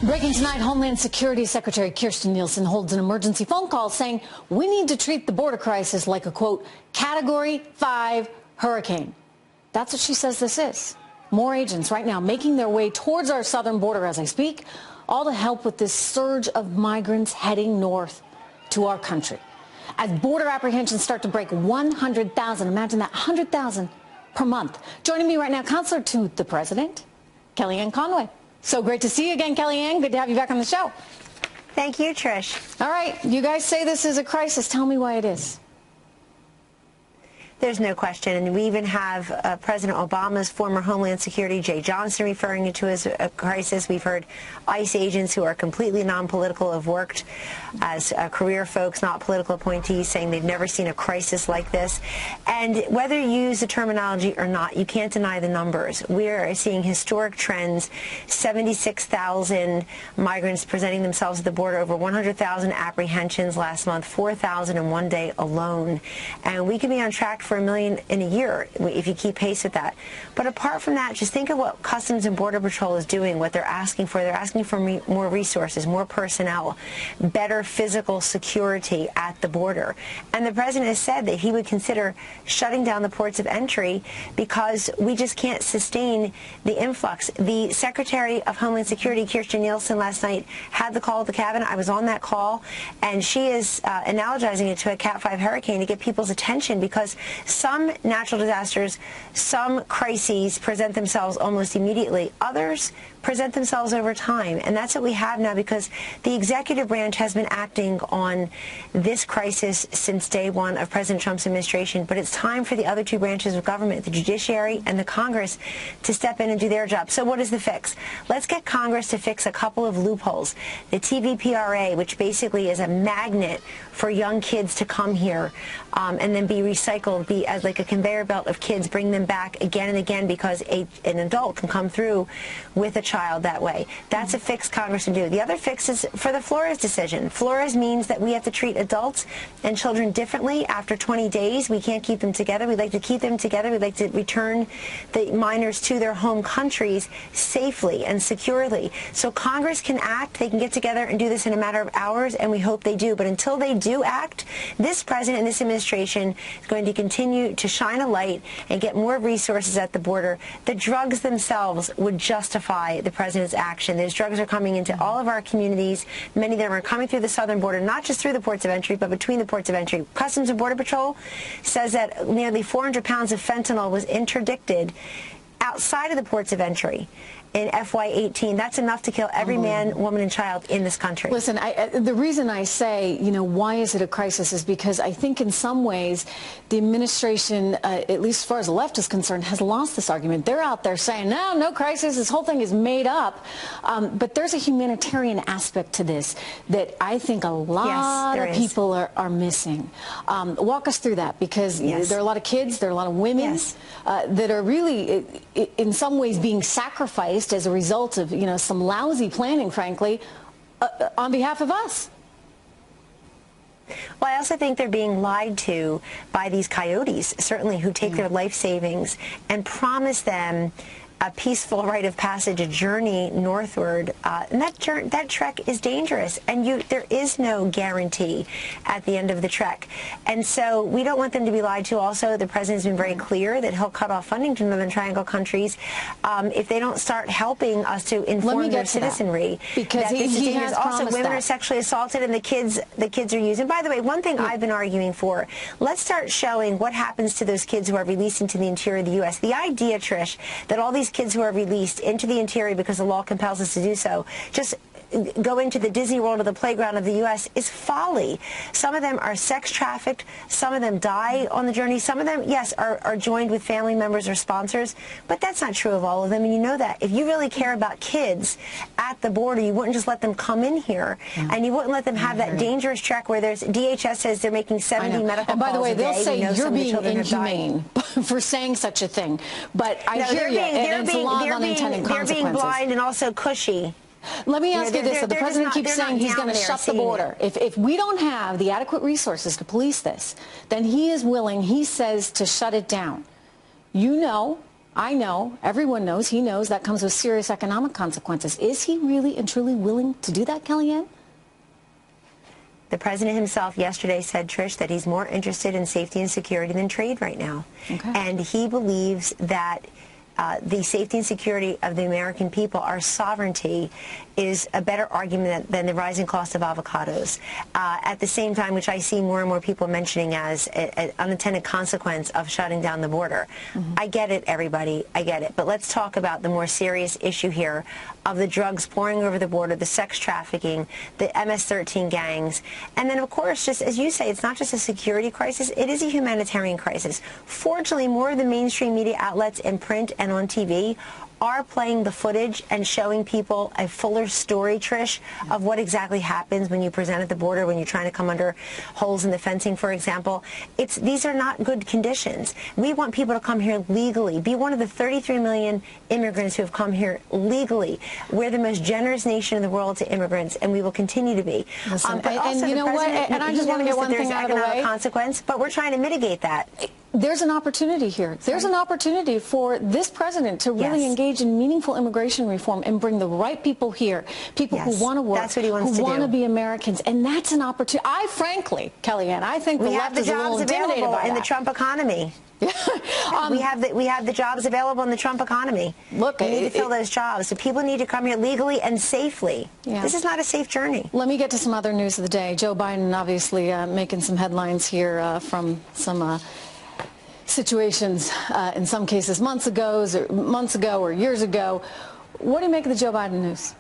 Breaking tonight, Homeland Security Secretary Kirstjen Nielsen holds an emergency phone call saying we need to treat the border crisis like a, quote, Category 5 hurricane. That's what she says this is. More agents right now making their way towards our southern border as I speak, all to help with this surge of migrants heading north to our country. As border apprehensions start to break 100,000, imagine that, 100,000 per month. Joining me right now, Counselor to the President, Kellyanne Conway. So great to see you again, Kellyanne. Good to have you back on the show. Thank you, Trish. All right, you guys say this is a crisis. Tell me why it is. There's no question, and we even have President Obama's former Homeland Security, Jay Johnson, referring it to as a crisis. We've heard ICE agents who are completely non-political have worked as career folks, not political appointees, saying they've never seen a crisis like this. And whether you use the terminology or not, you can't deny the numbers. We're seeing historic trends, 76,000 migrants presenting themselves at the border, over 100,000 apprehensions last month, 4,000 in one day alone. And we could be on track for 1 million in a year if you keep pace with that. But apart from that, just think of what Customs and Border Patrol is doing, what they're asking for. They're asking for more resources, more personnel, better physical security at the border. And the president has said that he would consider shutting down the ports of entry because we just can't sustain the influx. The Secretary of Homeland Security, Kirstjen Nielsen, last night had the call at the cabinet. I was on that call, and she is analogizing it to a Cat 5 hurricane to get people's attention, because some natural disasters, some crises present themselves almost immediately. Others present themselves over time. And that's what we have now, because the executive branch has been acting on this crisis since day one of President Trump's administration. But it's time for the other two branches of government, the judiciary and the Congress, to step in and do their job. So what is the fix? Let's get Congress to fix a couple of loopholes. The TVPRA, which basically is a magnet for young kids to come here and then be recycled, be as like a conveyor belt of kids, bring them back again and again, because an adult can come through with a child that way. That's a fix Congress can do. The other fix is for the Flores decision. Flores means that we have to treat adults and children differently after 20 days. We can't keep them together. We'd like to keep them together. We'd like to return the minors to their home countries safely and securely. So Congress can act. They can get together and do this in a matter of hours, and we hope they do. But until they do act, this president and this administration is going to continue to shine a light and get more resources at the border. The drugs themselves would justify the president's action. Those drugs are coming into all of our communities. Many of them are coming through the southern border, not just through the ports of entry, but between the ports of entry. Customs and Border Patrol says that nearly 400 pounds of fentanyl was interdicted outside of the ports of entry in FY18. That's enough to kill every man, woman, and child in this country. Listen, the reason I say, why is it a crisis is because I think in some ways the administration, at least as far as the left is concerned, has lost this argument. They're out there saying, no crisis, this whole thing is made up. But there's a humanitarian aspect to this that I think a lot of people are missing. Walk us through that, because there are a lot of kids, there are a lot of women that are really, in some ways, being sacrificed as a result of, some lousy planning, frankly, on behalf of us. Well, I also think they're being lied to by these coyotes, certainly, who take their life savings and promise them a peaceful rite of passage, a journey northward, and that trek is dangerous, and there is no guarantee at the end of the trek. And so we don't want them to be lied to. Also, the president's been very clear that he'll cut off funding to Northern Triangle countries if they don't start helping us to inform their citizenry. Because he has also, women that. are sexually assaulted, and the kids are used. And by the way, one thing I've been arguing for, let's start showing what happens to those kids who are released into the interior of the U.S. The idea, Trish, that all these kids who are released into the interior because the law compels us to do so just go into the Disney World or the playground of the U.S. is folly. Some of them are sex trafficked. Some of them die on the journey. Some of them, yes, are joined with family members or sponsors, but that's not true of all of them, and you know that. If you really care about kids at the border, you wouldn't just let them come in here, and you wouldn't let them have that dangerous trek where DHS says they're making 70 medical calls a day. And by the way, they'll say you're being inhumane for saying such a thing, but I hear you, and it's a lot of unintended consequences. They're being blind and also cushy. Let me ask you this. So the president keeps saying he's going to shut the border. If we don't have the adequate resources to police this, then he is willing, he says, to shut it down. I know, everyone knows, he knows that comes with serious economic consequences. Is he really and truly willing to do that, Kellyanne? The president himself yesterday said, Trish, that he's more interested in safety and security than trade right now. Okay. And he believes that the safety and security of the American people, our sovereignty, is a better argument than the rising cost of avocados. At the same time, which I see more and more people mentioning as an unintended consequence of shutting down the border. I get it, everybody. I get it. But let's talk about the more serious issue here of the drugs pouring over the border, the sex trafficking, the MS-13 gangs. And then, of course, just as you say, it's not just a security crisis. It is a humanitarian crisis. Fortunately, more of the mainstream media outlets in print and on TV are playing the footage and showing people a fuller story, Trish, of what exactly happens when you present at the border, when you're trying to come under holes in the fencing, for example. These are not good conditions. We want people to come here legally, be one of the 33 million immigrants who have come here legally. We're the most generous nation in the world to immigrants, and we will continue to be. Listen, and you know what? And I just want to get one thing out of the way. Consequence, but we're trying to mitigate that. There's an opportunity here. There's an opportunity for this president to really engage in meaningful immigration reform and bring the right people here, people who want to work, that's what he wants who want to be Americans, and that's an opportunity. I frankly, Kellyanne, I think the left is a little intimidated by that. In the Trump economy. we have the jobs available in the Trump economy. Look, we need to fill those jobs. So people need to come here legally and safely. Yeah. This is not a safe journey. Let me get to some other news of the day. Joe Biden obviously making some headlines here from some situations, in some cases months ago or years ago. What do you make of the Joe Biden news?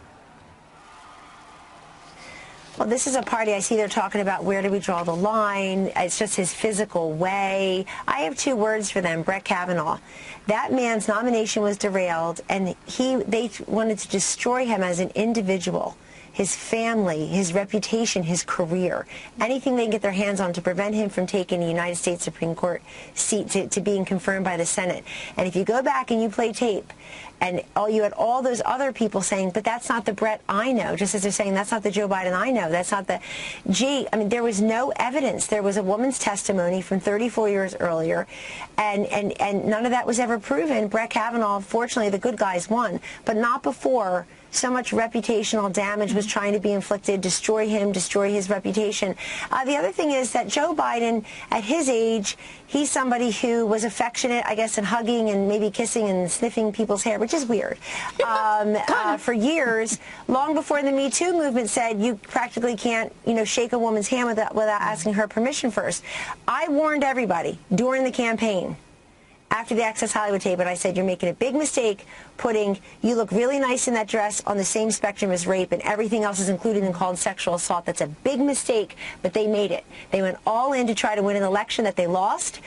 Well, this is a party I see they're talking about where do we draw the line. It's just his physical way. I have two words for them, Brett Kavanaugh. That man's nomination was derailed, and they wanted to destroy him as an individual, his family, his reputation, his career, anything they can get their hands on to prevent him from taking a United States Supreme Court seat to being confirmed by the Senate. And if you go back and you play tape, and you had all those other people saying, but that's not the Brett I know, just as they're saying that's not the Joe Biden I know, that's not the, I mean, there was no evidence. There was a woman's testimony from 34 years earlier, and none of that was ever proven. Brett Kavanaugh, fortunately, the good guys won, but not before so much reputational damage was trying to be inflicted, destroy him, destroy his reputation. The other thing is that Joe Biden, at his age, he's somebody who was affectionate, I guess, and hugging and maybe kissing and sniffing people's hair, which is weird. For years, long before the Me Too movement said you practically can't, shake a woman's hand without asking her permission first. I warned everybody during the campaign, after the Access Hollywood tape, and I said, you're making a big mistake putting you look really nice in that dress on the same spectrum as rape, and everything else is included and called sexual assault. That's a big mistake, but they made it. They went all in to try to win an election that they lost,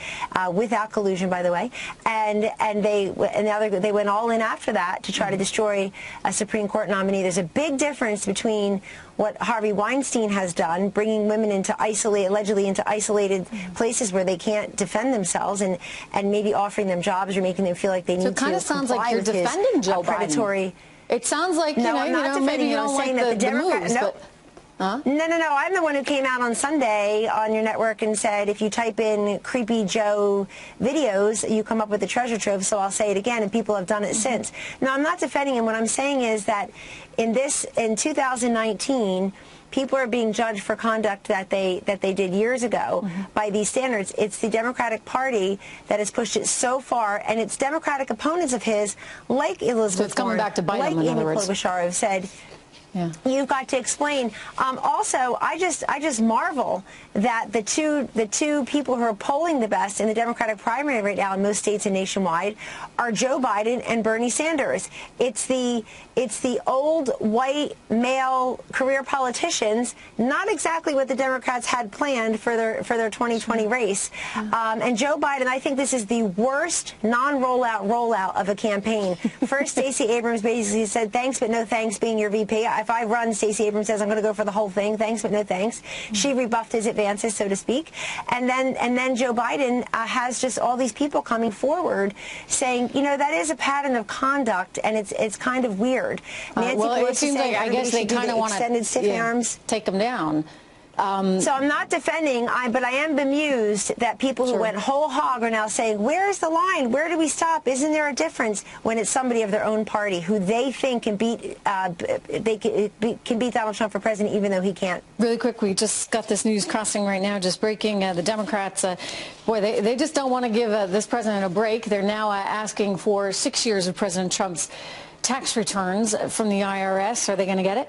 without collusion, by the way, and now they went all in after that to try to destroy a Supreme Court nominee. There's a big difference between what Harvey Weinstein has done, bringing women into allegedly into isolated places where they can't defend themselves, and maybe offering them jobs or making them feel like they need to comply. So it kind of sounds like you're defending Joe Biden. It sounds like, I'm not defending maybe you him. don't I'm saying like that the Democrats. moves, but... Huh? No. I'm the one who came out on Sunday on your network and said if you type in Creepy Joe videos, you come up with a treasure trove, so I'll say it again, and people have done it since. No, I'm not defending him. What I'm saying is that in 2019, people are being judged for conduct that they did years ago by these standards. It's the Democratic Party that has pushed it so far, and it's Democratic opponents of his, like Elizabeth Warren, back to bite like him, Amy Klobuchar, have said, you've got to explain. Also, I just marvel that the two people who are polling the best in the Democratic primary right now in most states and nationwide are Joe Biden and Bernie Sanders. It's the old white male career politicians, not exactly what the Democrats had planned for their 2020 race. And Joe Biden, I think this is the worst rollout of a campaign. First, Stacey Abrams basically said, thanks but no thanks being your VP. If I run, Stacey Abrams says I'm going to go for the whole thing. Thanks but no thanks. She rebuffed his advances, so to speak. And then Joe Biden has just all these people coming forward saying, that is a pattern of conduct, and it's kind of weird. Well, it seems like I guess they kind of want to extended stiff arms. Take them down. So I'm not defending, but I am bemused that people who went whole hog are now saying, where's the line? Where do we stop? Isn't there a difference when it's somebody of their own party who they think can beat Donald Trump for president even though he can't? Really quick, we just got this news crossing right now, just breaking. The Democrats, boy, they just don't want to give this president a break. They're now asking for 6 years of President Trump's tax returns from the IRS. Are they going to get it?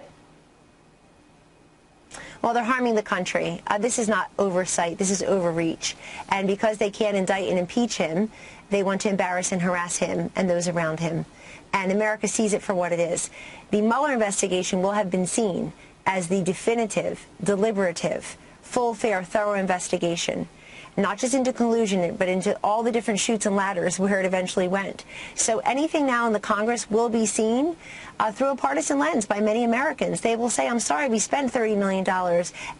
Well, they're harming the country. This is not oversight. This is overreach. And because they can't indict and impeach him, they want to embarrass and harass him and those around him. And America sees it for what it is. The Mueller investigation will have been seen as the definitive, deliberative, full, fair, thorough investigation, not just into collusion, but into all the different chutes and ladders where it eventually went. So anything now in the Congress will be seen through a partisan lens by many Americans. They will say, I'm sorry, we spent $30 million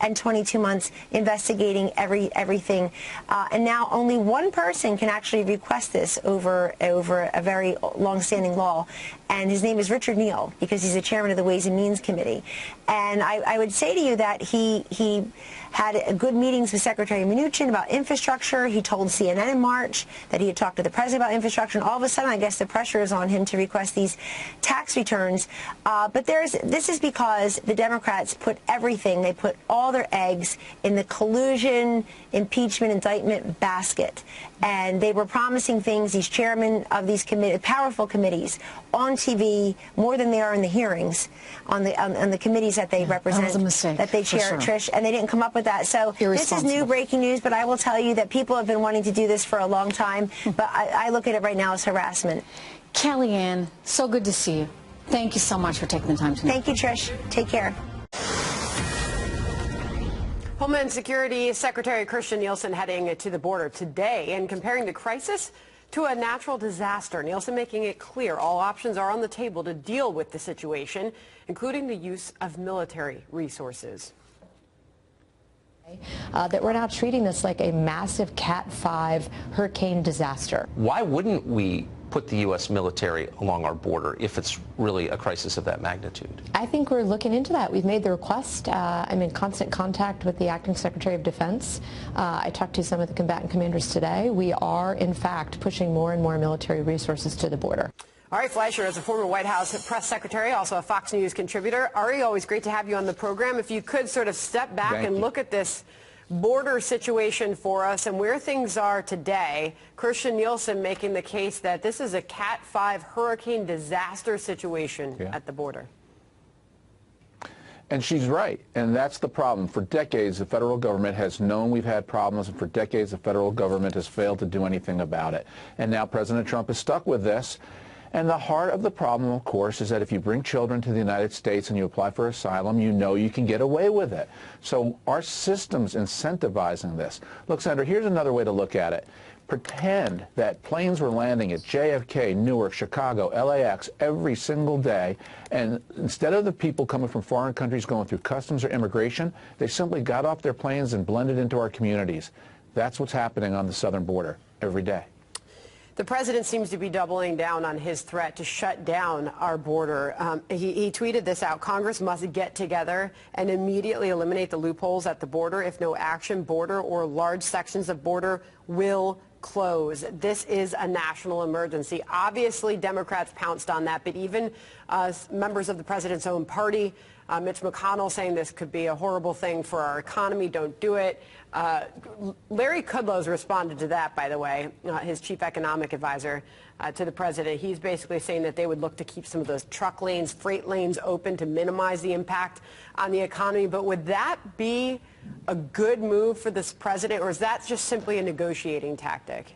and 22 months investigating everything. And now only one person can actually request this over a very long-standing law. And his name is Richard Neal, because he's the chairman of the Ways and Means Committee. And I would say to you that he had good meetings with Secretary Mnuchin about infrastructure. He told CNN in March that he had talked to the president about infrastructure. And all of a sudden, I guess the pressure is on him to request these tax returns. But this is because the Democrats put everything, they put all their eggs in the collusion, impeachment, indictment basket. And they were promising things, these chairmen of these powerful committees, on TV more than they are in the hearings on the committees that they represent, that was a mistake, that they chair, Trish, and they didn't come up with that. So this is new breaking news, but I will tell you that people have been wanting to do this for a long time, but I look at it right now as harassment. Kellyanne, so good to see you. Thank you so much for taking the time tonight. Thank you, Trish. Take care. Homeland Security Secretary Kirstjen Nielsen heading to the border today and comparing the crisis to a natural disaster. Nielsen making it clear all options are on the table to deal with the situation, including the use of military resources. That we're now treating this like a massive Cat 5 hurricane disaster. Why wouldn't we put the U.S. military along our border if it's really a crisis of that magnitude? I think we're looking into that. We've made the request. I'm in constant contact with the Acting Secretary of Defense. I talked to some of the combatant commanders today. We are, in fact, pushing more and more military resources to the border. Ari Fleischer is a former White House press secretary, also a Fox News contributor. Ari, always great to have you on the program. If you could sort of step back and look at this border situation for us and where things are today. Kirstjen Nielsen making the case that this is a Cat 5 hurricane disaster situation at the border. And she's right, and that's the problem. For decades, the federal government has known we've had problems, and for decades, the federal government has failed to do anything about it. And now President Trump is stuck with this. And the heart of the problem, of course, is that if you bring children to the United States and you apply for asylum, you know you can get away with it. So our system's incentivizing this. Look, Senator, here's another way to look at it. Pretend that planes were landing at JFK, Newark, Chicago, LAX every single day, and instead of the people coming from foreign countries going through customs or immigration, they simply got off their planes and blended into our communities. That's what's happening on the southern border every day. The president seems to be doubling down on his threat to shut down our border. He tweeted this out. Congress must get together and immediately eliminate the loopholes at the border. If no action, border or large sections of border will close. This is a national emergency. Obviously, Democrats pounced on that, but even members of the president's own party, Mitch McConnell, saying this could be a horrible thing for our economy, don't do it. Larry Kudlow's responded to that, by the way, his chief economic advisor to the president. He's basically saying that they would look to keep some of those truck lanes, freight lanes open to minimize the impact on the economy. But would that be a good move for this president, or is that just simply a negotiating tactic?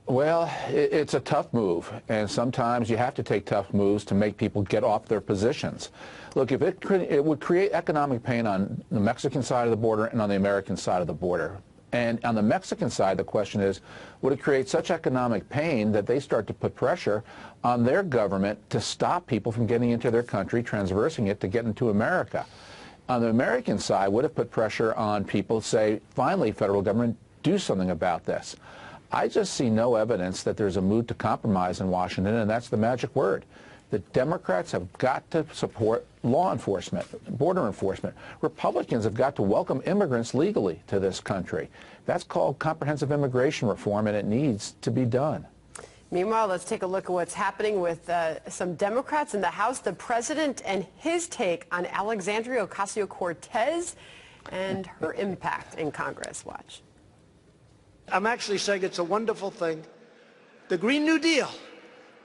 Well, it's a tough move, and sometimes you have to take tough moves to make people get off their positions. Look, if it would create economic pain on the Mexican side of the border and on the American side of the border. And on the Mexican side, the question is, would it create such economic pain that they start to put pressure on their government to stop people from getting into their country, transversing it to get into America? On the American side, would it put pressure on people to say, finally, federal government, do something about this? I just see no evidence that there's a mood to compromise in Washington, and that's the magic word. The Democrats have got to support law enforcement, border enforcement. Republicans have got to welcome immigrants legally to this country. That's called comprehensive immigration reform, and it needs to be done. Meanwhile, let's take a look at what's happening with some Democrats in the House, the president and his take on Alexandria Ocasio-Cortez and her impact in Congress. Watch. I'm actually saying it's a wonderful thing. The Green New Deal,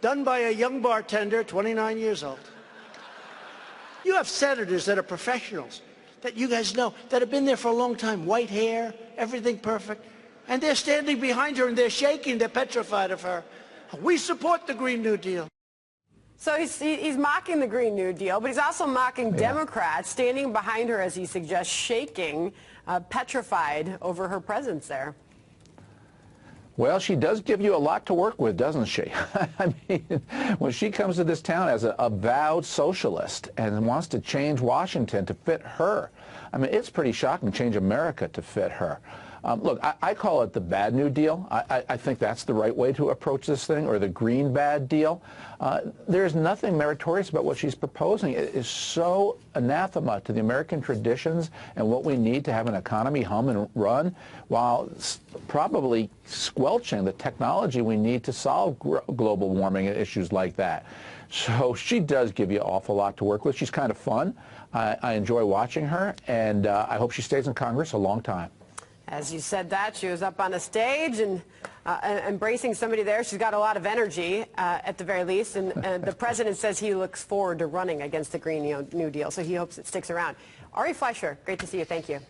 done by a young bartender, 29 years old. You have senators that are professionals, that you guys know, that have been there for a long time, white hair, everything perfect, and they're standing behind her and they're shaking, they're petrified of her. We support the Green New Deal. So he's mocking the Green New Deal, but he's also mocking Democrats standing behind her, as he suggests, shaking, petrified over her presence there. Well, she does give you a lot to work with, doesn't she? I mean, when she comes to this town as a avowed socialist and wants to change Washington to fit her, I mean, it's pretty shocking, change America to fit her. Look, I call it the bad New Deal. I think that's the right way to approach this thing, or the green bad deal. There's nothing meritorious about what she's proposing. It is so anathema to the American traditions and what we need to have an economy hum and run, while probably squelching the technology we need to solve global warming and issues like that. So she does give you an awful lot to work with. She's kind of fun. I enjoy watching her, and I hope she stays in Congress a long time. As you said that, she was up on a stage and embracing somebody there. She's got a lot of energy, at the very least, and the president says he looks forward to running against the Green New Deal, so he hopes it sticks around. Ari Fleischer, great to see you. Thank you.